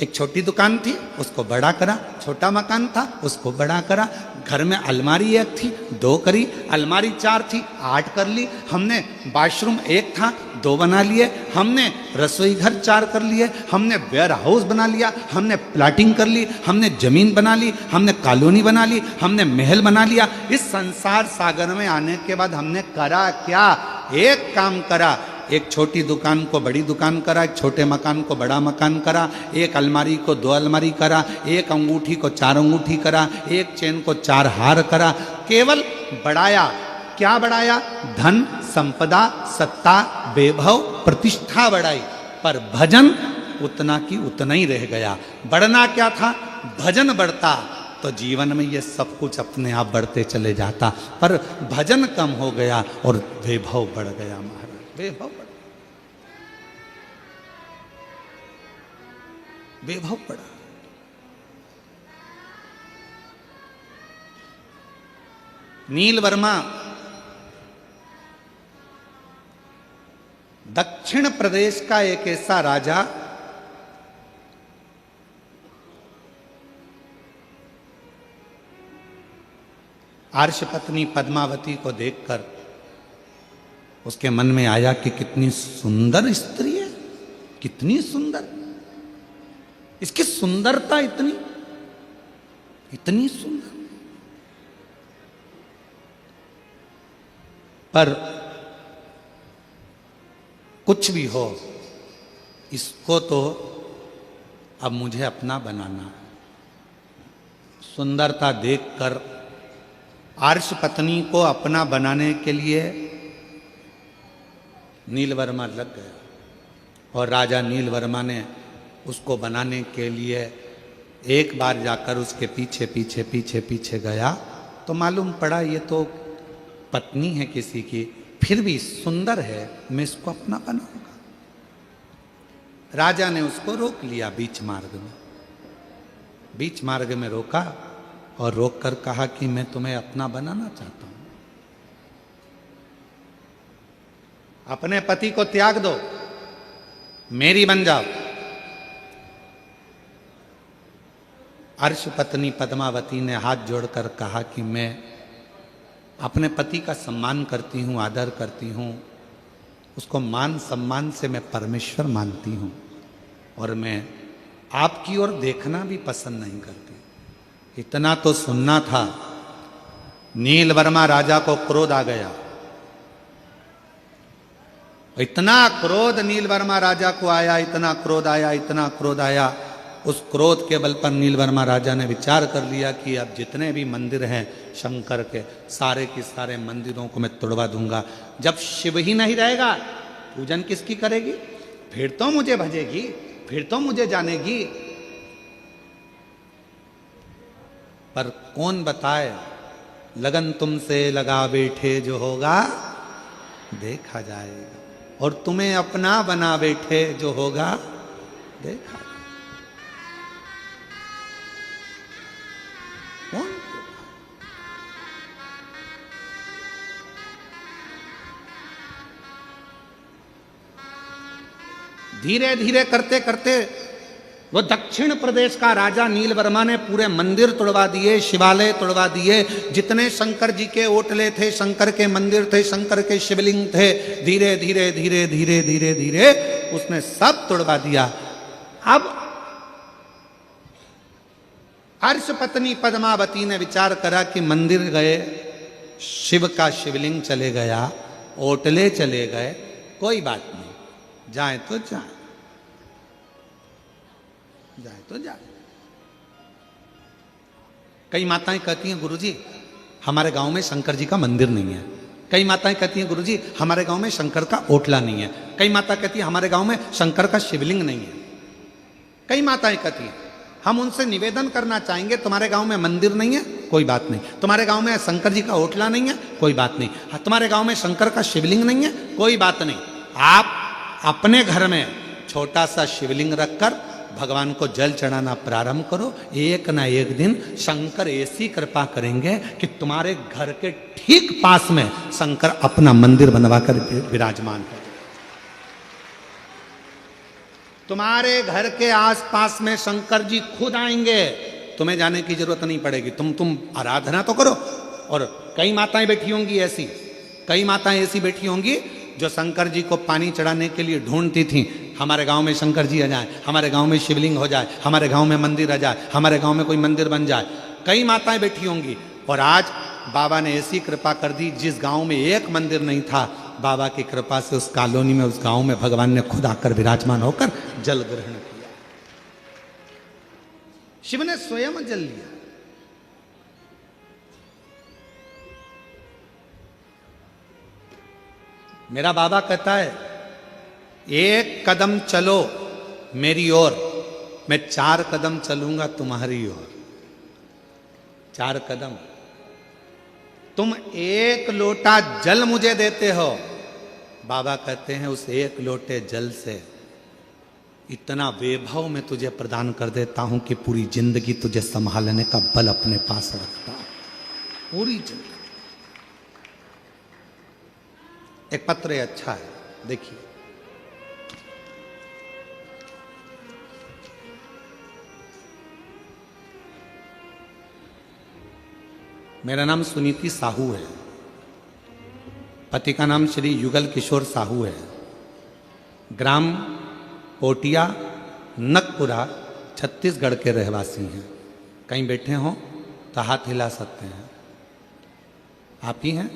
एक छोटी दुकान थी उसको बड़ा करा, छोटा मकान था उसको बड़ा करा, घर में अलमारी एक थी 2 करी, अलमारी 4 थी 8 कर ली, हमने वॉशरूम 1 था 2 बना लिए, हमने रसोई घर 4 कर लिए, हमने वेयर हाउस बना लिया, हमने प्लाटिंग कर ली, हमने जमीन बना ली, हमने कॉलोनी बना ली, हमने महल बना लिया। इस संसार सागर में आने के बाद हमने करा क्या, एक काम करा, एक छोटी दुकान को बड़ी दुकान करा, एक छोटे मकान को बड़ा मकान करा, एक अलमारी को 2 अलमारी करा, एक अंगूठी को 4 अंगूठी करा, एक चेन को 4 हार करा, केवल बढ़ाया। क्या बढ़ाया, धन संपदा सत्ता वैभव प्रतिष्ठा बढ़ाई, पर भजन उतना की उतना ही रह गया। बढ़ना क्या था, भजन बढ़ता तो जीवन में ये सब कुछ अपने आप बढ़ते चले जाता, पर भजन कम हो गया और वैभव बढ़ गया महाराज, वैभव बढ़, वैभव बढ़ा। नील वर्मा दक्षिण प्रदेश का एक ऐसा राजा, आर्ष पत्नी पद्मावती को देखकर उसके मन में आया कि कितनी सुंदर स्त्री है, कितनी सुंदर, इसकी सुंदरता इतनी इतनी सुंदर। पर कुछ भी हो, इसको तो अब मुझे अपना बनाना है। सुंदरता देखकर आर्ष पत्नी को अपना बनाने के लिए नीलवर्मा लग गया, और राजा नीलवर्मा ने उसको बनाने के लिए एक बार जाकर उसके पीछे पीछे पीछे पीछे गया तो मालूम पड़ा ये तो पत्नी है किसी की, फिर भी सुंदर है, मैं इसको अपना बनाऊंगा। राजा ने उसको रोक लिया बीच मार्ग में, बीच मार्ग में रोका और रोककर कहा कि मैं तुम्हें अपना बनाना चाहता हूं, अपने पति को त्याग दो, मेरी बन जाओ। अर्श पत्नी पद्मावती ने हाथ जोड़कर कहा कि मैं अपने पति का सम्मान करती हूं, आदर करती हूं, उसको मान सम्मान से मैं परमेश्वर मानती हूं, और मैं आपकी ओर देखना भी पसंद नहीं करती। इतना तो सुनना था। नीलवर्मा राजा को क्रोध आ गया, इतना क्रोध नीलवर्मा राजा को आया, इतना क्रोध आया, इतना क्रोध आया। उस क्रोध के बल पर नीलवर्मा राजा ने विचार कर लिया कि अब जितने भी मंदिर हैं शंकर के, सारे के सारे मंदिरों को मैं तोड़वा दूंगा। जब शिव ही नहीं रहेगा, पूजन किसकी करेगी? फिर तो मुझे भजेगी, फिर तो मुझे जानेगी। पर कौन बताए, लगन तुमसे लगा बैठे जो होगा देखा जाएगा, और तुम्हें अपना बना बैठे जो होगा देखा। कौन? धीरे धीरे करते करते वो दक्षिण प्रदेश का राजा नीलवर्मा ने पूरे मंदिर तोड़वा दिए, शिवालय तोड़वा दिए, जितने शंकर जी के ओटले थे, शंकर के मंदिर थे, शंकर के शिवलिंग थे, धीरे धीरे धीरे धीरे धीरे धीरे उसने सब तोड़वा दिया। अब अर्श पत्नी पद्मावती ने विचार करा कि मंदिर गए, शिव का शिवलिंग चले गया, ओटले चले गए, कोई बात नहीं, जाए तो जाए, जाए तो जाए। कई माताएं कहती हैं गुरुजी हमारे गांव में शंकर जी का मंदिर नहीं है। कई माताएं कहती हैं गुरुजी हमारे गांव में शंकर का ओटला नहीं है। कई माता कहती है हमारे गांव में शंकर का शिवलिंग नहीं है। कई माताएं कहती हैं हम उनसे निवेदन करना चाहेंगे, तुम्हारे गांव में मंदिर नहीं है, कोई बात नहीं, तुम्हारे गांव में शंकर जी का ओटला नहीं है, कोई बात नहीं, तुम्हारे गांव में शंकर का शिवलिंग नहीं है, कोई बात नहीं, आप अपने घर में छोटा सा शिवलिंग रखकर भगवान को जल चढ़ाना प्रारंभ करो। एक ना एक दिन शंकर ऐसी कृपा करेंगे कि तुम्हारे घर के ठीक पास में शंकर अपना मंदिर बनवाकर विराजमान है। तुम्हारे घर के आसपास में शंकर जी खुद आएंगे, तुम्हें जाने की जरूरत नहीं पड़ेगी, तुम आराधना तो करो। और कई माताएं बैठी होंगी ऐसी, कई माताएं ऐसी बैठी होंगी जो शंकर जी को पानी चढ़ाने के लिए ढूंढती थी, हमारे गांव में शंकर जी आ जाए, हमारे गांव में शिवलिंग हो जाए, हमारे गांव में मंदिर आ जाए, हमारे गांव में कोई मंदिर बन जाए। कई माताएं बैठी होंगी। और आज बाबा ने ऐसी कृपा कर दी, जिस गांव में एक मंदिर नहीं था, बाबा की कृपा से उस कॉलोनी में, उस गांव में भगवान ने खुद आकर विराजमान होकर जल ग्रहण किया। शिव ने स्वयं जल लिया। मेरा बाबा कहता है एक कदम चलो मेरी ओर, मैं 4 कदम चलूंगा तुम्हारी ओर। 4 कदम। तुम 1 लोटा जल मुझे देते हो, बाबा कहते हैं उस 1 लोटे जल से इतना वैभव मैं तुझे प्रदान कर देता हूं कि पूरी जिंदगी तुझे संभालने का बल अपने पास रखता हूं, पूरी जिंदगी। एक पत्र अच्छा है, देखिए। मेरा नाम सुनीति साहू है, पति का नाम श्री युगल किशोर साहू है, ग्राम पोटिया नकपुरा छत्तीसगढ़ के रहवासी हैं। कहीं बैठे हो तो हाथ हिला सकते हैं। आप ही हैं?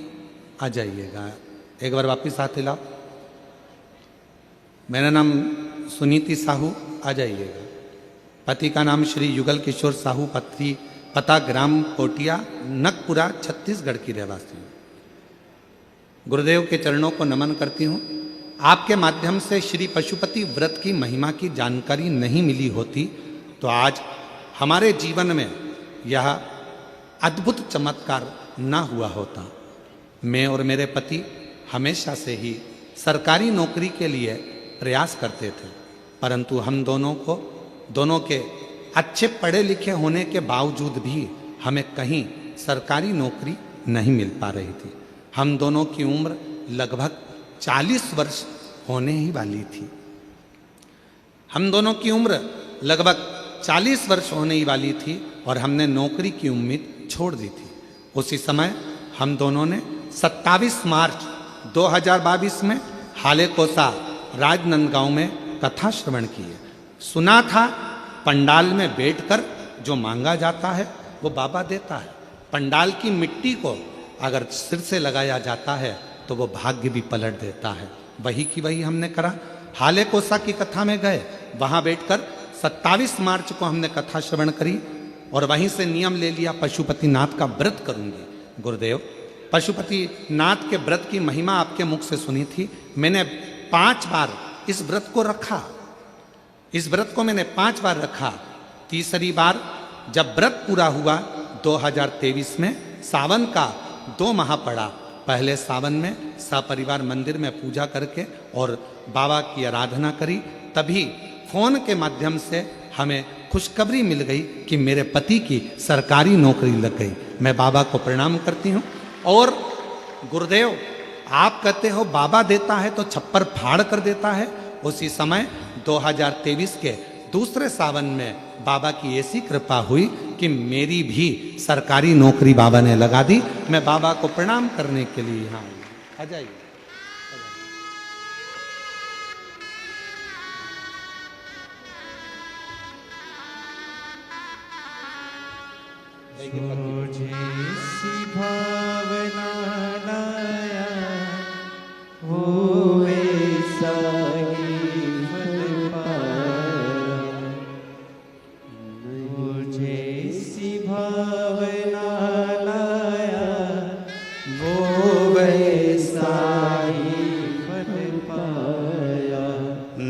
आ जाइएगा। एक बार वापिस हाथ हिलाओ। मेरा नाम सुनीति साहू, आ जाइएगा। पति का नाम श्री युगल किशोर साहू, पता ग्राम कोटिया, नकपुरा, छत्तीसगढ़ की रहवासी हूँ। गुरुदेव के चरणों को नमन करती हूँ। आपके माध्यम से श्री पशुपति व्रत की महिमा की जानकारी नहीं मिली होती तो आज हमारे जीवन में यह अद्भुत चमत्कार ना हुआ होता। मैं और मेरे पति हमेशा से ही सरकारी नौकरी के लिए प्रयास करते थे, परंतु हम दोनों के अच्छे पढ़े लिखे होने के बावजूद भी हमें कहीं सरकारी नौकरी नहीं मिल पा रही थी। हम दोनों की उम्र लगभग 40 वर्ष होने ही वाली थी। हम दोनों की उम्र लगभग 40 वर्ष होने ही वाली थी और हमने नौकरी की उम्मीद छोड़ दी थी। उसी समय हम दोनों ने 27 मार्च 2022 में हालेकोसा राजनांदगांव में कथा श्रवण की है। सुना था पंडाल में बैठकर जो मांगा जाता है वो बाबा देता है। पंडाल की मिट्टी को अगर सिर से लगाया जाता है तो वो भाग्य भी पलट देता है। वही की वही हमने करा। हालेकोसा की कथा में गए, वहां बैठकर 27 मार्च को हमने कथा श्रवण करी और वहीं से नियम ले लिया पशुपतिनाथ का व्रत करूंगी। गुरुदेव, पशुपतिनाथ के व्रत की महिमा आपके मुख से सुनी थी। मैंने 5 बार इस व्रत को रखा। इस व्रत को मैंने 5 बार रखा। तीसरी बार जब व्रत पूरा हुआ 2023 में, सावन का 2 माह पड़ा। पहले सावन में सपरिवार मंदिर में पूजा करके और बाबा की आराधना करी, तभी फोन के माध्यम से हमें खुशखबरी मिल गई कि मेरे पति की सरकारी नौकरी लग गई। मैं बाबा को प्रणाम करती हूँ। और गुरुदेव, आप कहते हो बाबा देता है तो छप्पर फाड़ कर देता है। उसी समय 2023 के दूसरे सावन में बाबा की ऐसी कृपा हुई कि मेरी भी सरकारी नौकरी बाबा ने लगा दी। मैं बाबा को प्रणाम करने के लिए यहाँ हूँ। आ जाइए। मुझे सी भावना लाया वो ऐसा ही फल पाया। मुझे सी भावना लाया वो ऐसा ही फल पाया।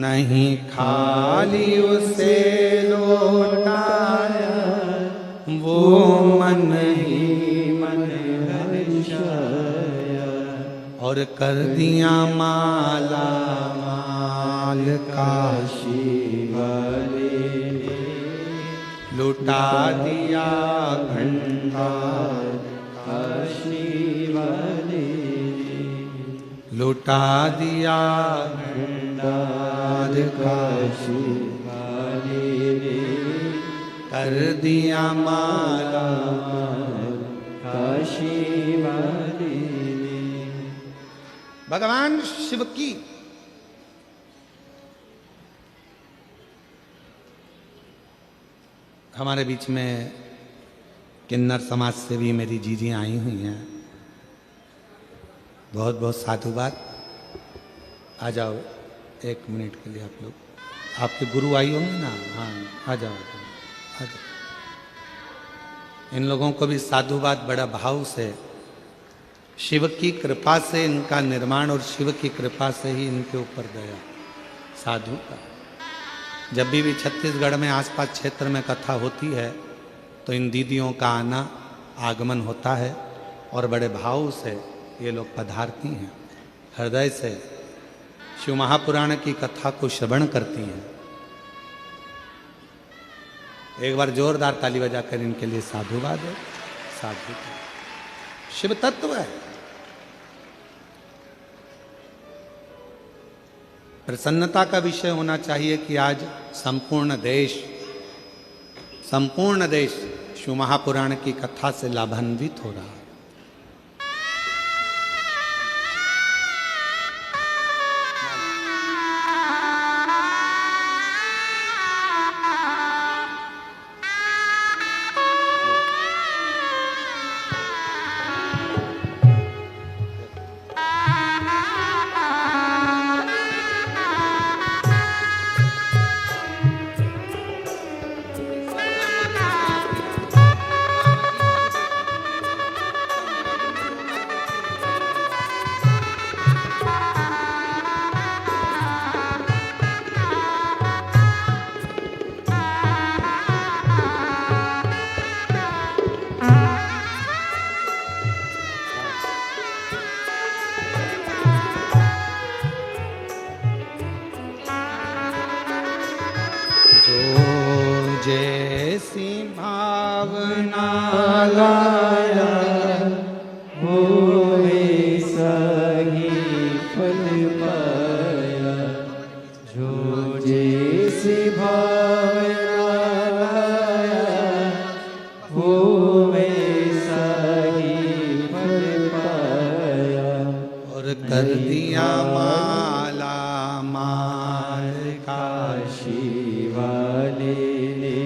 नहीं खाली उसे लौटाया, वो मन ही मन हर्षाया और कर दिया माला माल काशी वाले ने, लुटा दिया भंडार काशी वाले ने, लुटा दिया भंडार काशी वाले ने, कर दिया माला काशी वाले ने। भगवान शिव की हमारे बीच में किन्नर समाज से भी मेरी जीजी आई हुई हैं। बहुत बहुत साधुवाद। आ जाओ 1 मिनट के लिए आप लोग। आपके गुरु आई होंगे ना? हाँ, आ जाओ। इन लोगों को भी साधुवाद बड़ा भाव से। शिव की कृपा से इनका निर्माण और शिव की कृपा से ही इनके ऊपर गया साधु का। जब भी छत्तीसगढ़ में आसपास क्षेत्र में कथा होती है तो इन दीदियों का आना आगमन होता है और बड़े भाव से ये लोग पधारती हैं, हृदय से शिव महापुराण की कथा को श्रवण करती हैं। एक बार जोरदार ताली बजाकर इनके लिए साधुवाद है। साधु शिव तत्व है। प्रसन्नता का विषय होना चाहिए कि आज संपूर्ण देश शिव महापुराण की कथा से लाभान्वित हो रहा है। कर दिया माला माल, काशी वाले ने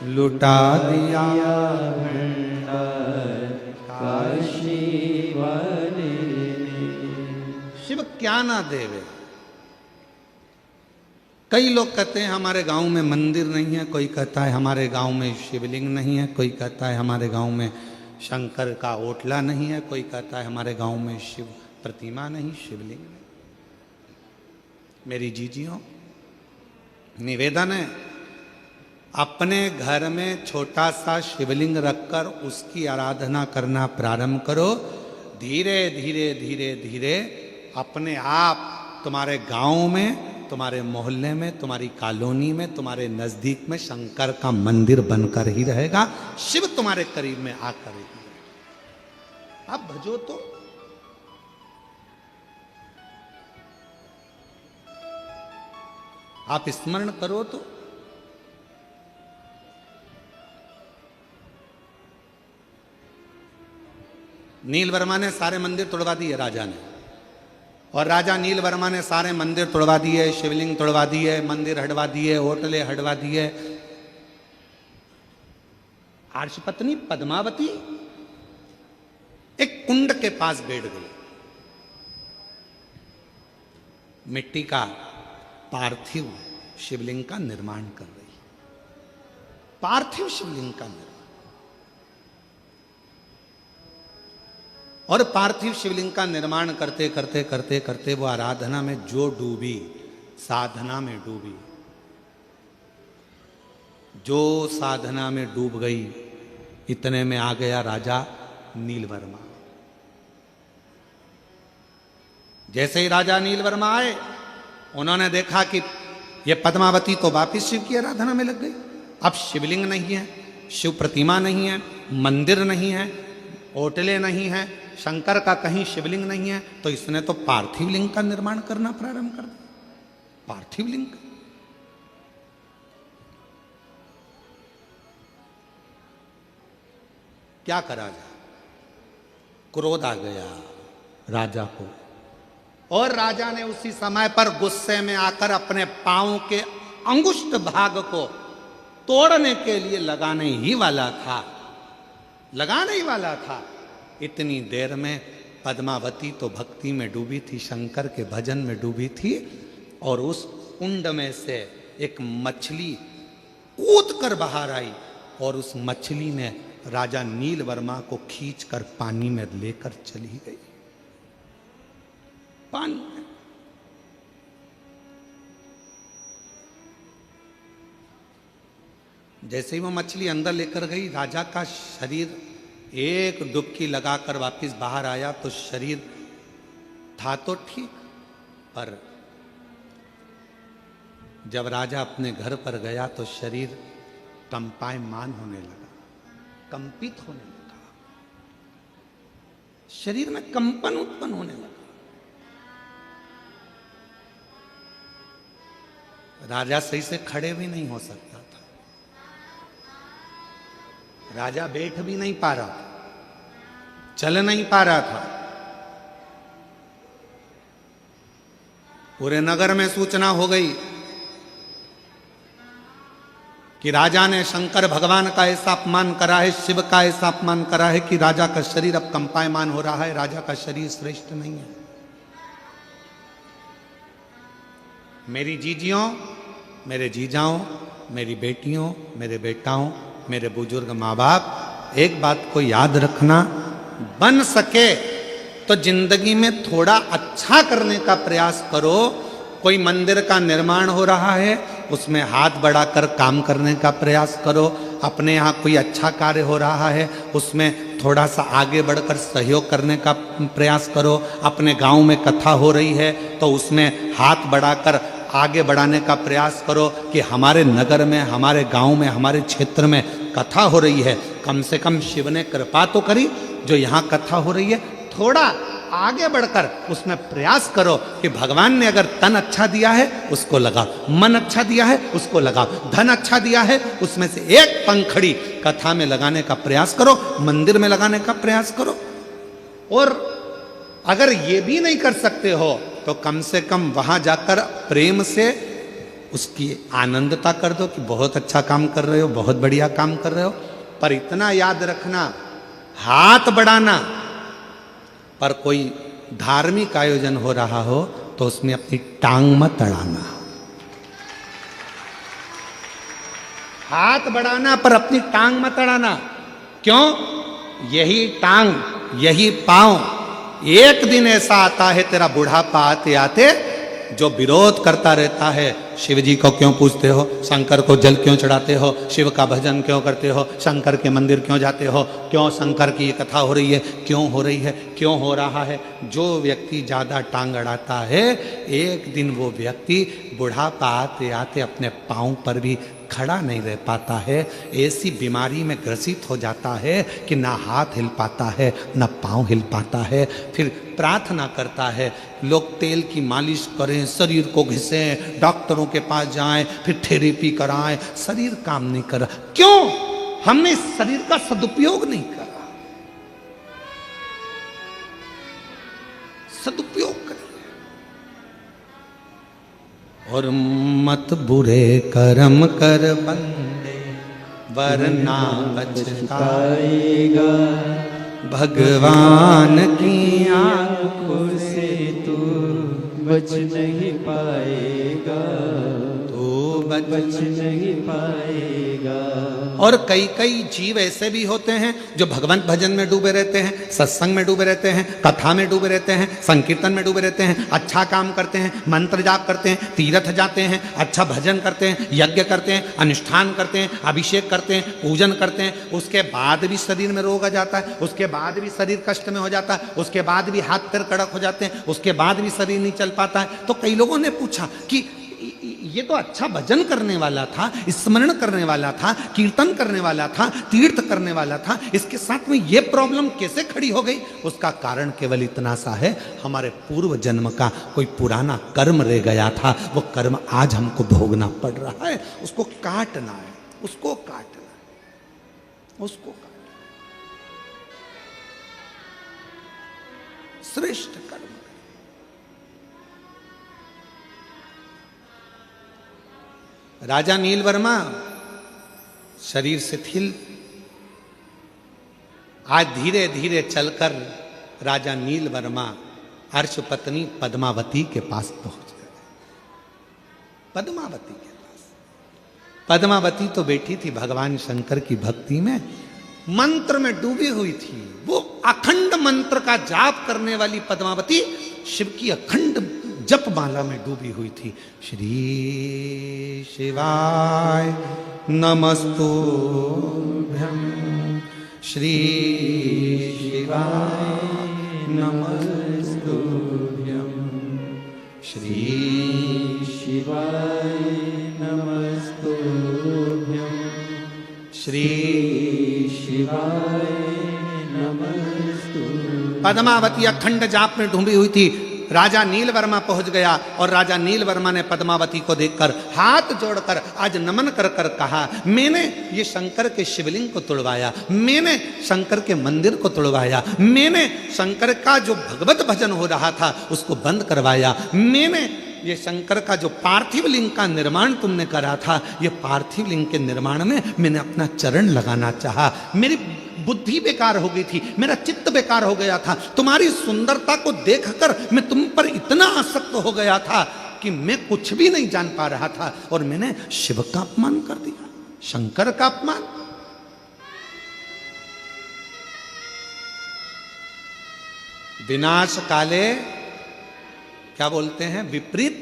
लुटा दिया भंडार, काशी वाले ने। शिव क्या ना देवे। कई लोग कहते हैं हमारे गांव में मंदिर नहीं है, कोई कहता है हमारे गांव में शिवलिंग नहीं है, कोई कहता है हमारे गांव में शंकर का ओटला नहीं है, कोई कहता है हमारे गांव में शिव प्रतिमा नहीं, शिवलिंग नहीं। मेरी जीजियों, निवेदन है, अपने घर में छोटा सा शिवलिंग रखकर उसकी आराधना करना प्रारंभ करो। धीरे धीरे धीरे धीरे अपने आप तुम्हारे गांव में, तुम्हारे मोहल्ले में, तुम्हारी कॉलोनी में, तुम्हारे नजदीक में शंकर का मंदिर बनकर ही रहेगा। शिव तुम्हारे करीब में आकर ही रहेगा। आप भजो तो, आप स्मरण करो तो। नील वर्मा ने सारे मंदिर तोड़वा दिए राजा ने, और राजा नील वर्मा ने सारे मंदिर तोड़वा दिए, शिवलिंग तोड़वा दिए, मंदिर हटवा दिए, होटले हटवा दिए। आर्षपत्नी पद्मावती एक कुंड के पास बैठ गई, मिट्टी का पार्थिव शिवलिंग का निर्माण कर रही। पार्थिव शिवलिंग का निर्माण, और पार्थिव शिवलिंग का निर्माण करते करते करते करते वो आराधना में जो डूबी, साधना में डूबी, जो साधना में डूब गई, इतने में आ गया राजा नीलवर्मा। जैसे ही राजा नीलवर्मा आए, उन्होंने देखा कि ये पद्मावती तो वापिस शिव की आराधना में लग गई। अब शिवलिंग नहीं है, शिव प्रतिमा नहीं है, मंदिर नहीं है, ओटले नहीं है, शंकर का कहीं शिवलिंग नहीं है, तो इसने तो पार्थिव लिंग का निर्माण करना प्रारंभ कर दिया। पार्थिव लिंग क्या करा जाए? क्रोध आ गया राजा को, और राजा ने उसी समय पर गुस्से में आकर अपने पांव के अंगुष्ठ भाग को तोड़ने के लिए लगाने ही वाला था। इतनी देर में पद्मावती तो भक्ति में डूबी थी, शंकर के भजन में डूबी थी, और उस कुंड में से एक मछली कूद कर बाहर आई, और उस मछली ने राजा नीलवर्मा को खींचकर पानी में लेकर चली गई। पानी में जैसे ही वो मछली अंदर लेकर गई, राजा का शरीर एक डुबकी लगाकर वापस बाहर आया, तो शरीर था तो ठीक, पर जब राजा अपने घर पर गया तो शरीर कंपायमान होने लगा, कंपित होने लगा, शरीर में कंपन उत्पन्न होने लगा। राजा सही से खड़े भी नहीं हो सकता था, राजा बैठ भी नहीं पा रहा था, चल नहीं पा रहा था। पूरे नगर में सूचना हो गई कि राजा ने शंकर भगवान का ऐसा अपमान करा है, शिव का ऐसा अपमान करा है कि राजा का शरीर अब कंपायमान हो रहा है, राजा का शरीर श्रेष्ठ नहीं है। मेरी जीजियों, मेरे जीजाओं, मेरी बेटियों, मेरे बेटाओं, मेरे बुजुर्ग माँ बाप, एक बात को याद रखना, बन सके तो जिंदगी में थोड़ा अच्छा करने का प्रयास करो। कोई मंदिर का निर्माण हो रहा है, उसमें हाथ बढ़ाकर काम करने का प्रयास करो। अपने यहाँ कोई अच्छा कार्य हो रहा है, उसमें थोड़ा सा आगे बढ़कर सहयोग करने का प्रयास करो। अपने गांव में कथा हो रही है तो उसमें हाथ बढ़ाकर आगे बढ़ाने का प्रयास करो कि हमारे नगर में, हमारे गांव में, हमारे क्षेत्र में कथा हो रही है, कम से कम शिव ने कृपा तो करी, जो यहाँ कथा हो रही है थोड़ा आगे बढ़कर उसमें प्रयास करो कि भगवान ने अगर तन अच्छा दिया है उसको लगाओ, मन अच्छा दिया है उसको लगाओ, धन अच्छा दिया है उसमें से एक पंखड़ी कथा में लगाने का प्रयास करो, मंदिर में लगाने का प्रयास करो। और अगर ये भी नहीं कर सकते हो तो कम से कम वहां जाकर प्रेम से उसकी आनंदता कर दो कि बहुत अच्छा काम कर रहे हो, बहुत बढ़िया काम कर रहे हो। पर इतना याद रखना, हाथ बढ़ाना, पर कोई धार्मिक आयोजन हो रहा हो तो उसमें अपनी टांग मत अड़ाना। हाथ बढ़ाना पर अपनी टांग मत अड़ाना। क्यों? यही टांग, यही पांव एक दिन ऐसा आता है तेरा बुढ़ापा आते आते जो विरोध करता रहता है। शिव जी को क्यों पूजते हो, शंकर को जल क्यों चढ़ाते हो, शिव का भजन क्यों करते हो, शंकर के मंदिर क्यों जाते हो, क्यों शंकर की ये कथा हो रही है, क्यों हो रही है, क्यों हो रहा है। जो व्यक्ति ज़्यादा टांग अड़ाता है, एक दिन वो व्यक्ति बुढ़ापा आते आते अपने पाँव पर भी खड़ा नहीं रह पाता है। ऐसी बीमारी में ग्रसित हो जाता है कि ना हाथ हिल पाता है, ना पाँव हिल पाता है। फिर प्रार्थना करता है, लोग तेल की मालिश करें, शरीर को घिसें, डॉक्टरों के पास जाएं, फिर थेरेपी कराएं, शरीर काम नहीं कर रहा। क्यों? हमने इस शरीर का सदुपयोग नहीं करा। सदुपयोग करें। और मत बुरे कर्म कर बंदे वरना पछताएगा, भगवान की आंखों से तू बच नहीं पाएगा, तो बच नहीं पाएगा। और कई कई जीव ऐसे भी होते हैं जो भगवंत भजन में डूबे रहते हैं, सत्संग में डूबे रहते हैं, कथा में डूबे रहते हैं, संकीर्तन में डूबे रहते हैं, अच्छा काम करते हैं, मंत्र जाप करते हैं, तीर्थ जाते हैं, अच्छा भजन करते हैं, यज्ञ करते हैं, अनुष्ठान करते हैं, अभिषेक करते हैं, पूजन करते हैं। उसके बाद भी शरीर में रोग आ जाता है, उसके बाद भी शरीर कष्ट में हो जाता है, उसके बाद भी हाथ पैर कड़क हो जाते हैं, उसके बाद भी शरीर नहीं चल पाता है। तो कई लोगों ने पूछा कि ये तो अच्छा भजन करने वाला था, स्मरण करने वाला था, कीर्तन करने वाला था, तीर्थ करने वाला था, इसके साथ में ये प्रॉब्लम कैसे खड़ी हो गई? उसका कारण केवल इतना सा है, हमारे पूर्व जन्म का कोई पुराना कर्म रह गया था। वो कर्म आज हमको भोगना पड़ रहा है, उसको काटना है, उसको काटना है, उसको काटना। श्रेष्ठ कर्म। राजा नील वर्मा शरीर शिथिल, आज धीरे धीरे चलकर राजा नील वर्मा अर्श पत्नी पद्मावती के पास पहुंच गए। पद्मावती के पास। पद्मावती तो बैठी थी भगवान शंकर की भक्ति में, मंत्र में डूबी हुई थी। वो अखंड मंत्र का जाप करने वाली पद्मावती शिव की अखंड जप माला में डूबी हुई थी। श्री शिवाय नमस्तुभ्यं, श्री शिवाय नमस्तुभ्यं, श्री शिवाय नमस्तुभ्यं, श्री शिवाय नमस्तुभ्यं। पद्मावती अखंड जाप में डूबी हुई थी। राजा नील वर्मा पहुंच गया और राजा नील वर्मा ने पद्मावती को देखकर हाथ जोड़कर आज नमन कर कर कहा, मैंने ये शंकर के शिवलिंग को तोड़वाया, मैंने शंकर के मंदिर को तोड़वाया, मैंने शंकर का जो भगवत भजन हो रहा था उसको बंद करवाया, मैंने ये शंकर का जो पार्थिव लिंग का निर्माण तुमने करा था, ये पार्थिव लिंग के निर्माण में मैंने अपना चरण लगाना चाहा। मेरी बुद्धि बेकार हो गई थी, मेरा चित्त बेकार हो गया था। तुम्हारी सुंदरता को देखकर मैं तुम पर इतना आसक्त हो गया था कि मैं कुछ भी नहीं जान पा रहा था और मैंने शिव का अपमान कर दिया, शंकर का अपमान। विनाश काले क्या बोलते हैं? विपरीत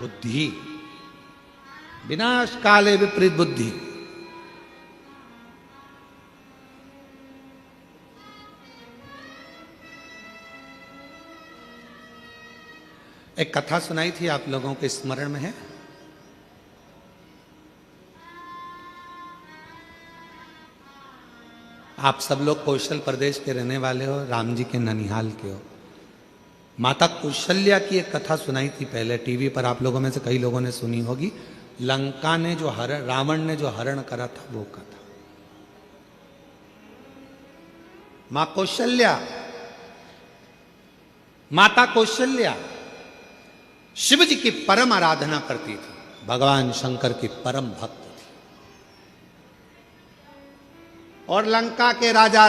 बुद्धि। विनाश काले विपरीत बुद्धि। एक कथा सुनाई थी, आप लोगों के स्मरण में है? आप सब लोग कौशल प्रदेश के रहने वाले हो, राम जी के ननिहाल के हो। माता कौशल्या की एक कथा सुनाई थी पहले टीवी पर, आप लोगों में से कई लोगों ने सुनी होगी। लंका ने जो हरण, रावण ने जो हरण करा था वो कथा। मां कौशल्या माता कौशल्या शिव जी की परम आराधना करती थी, भगवान शंकर की परम भक्त थी। और लंका के राजा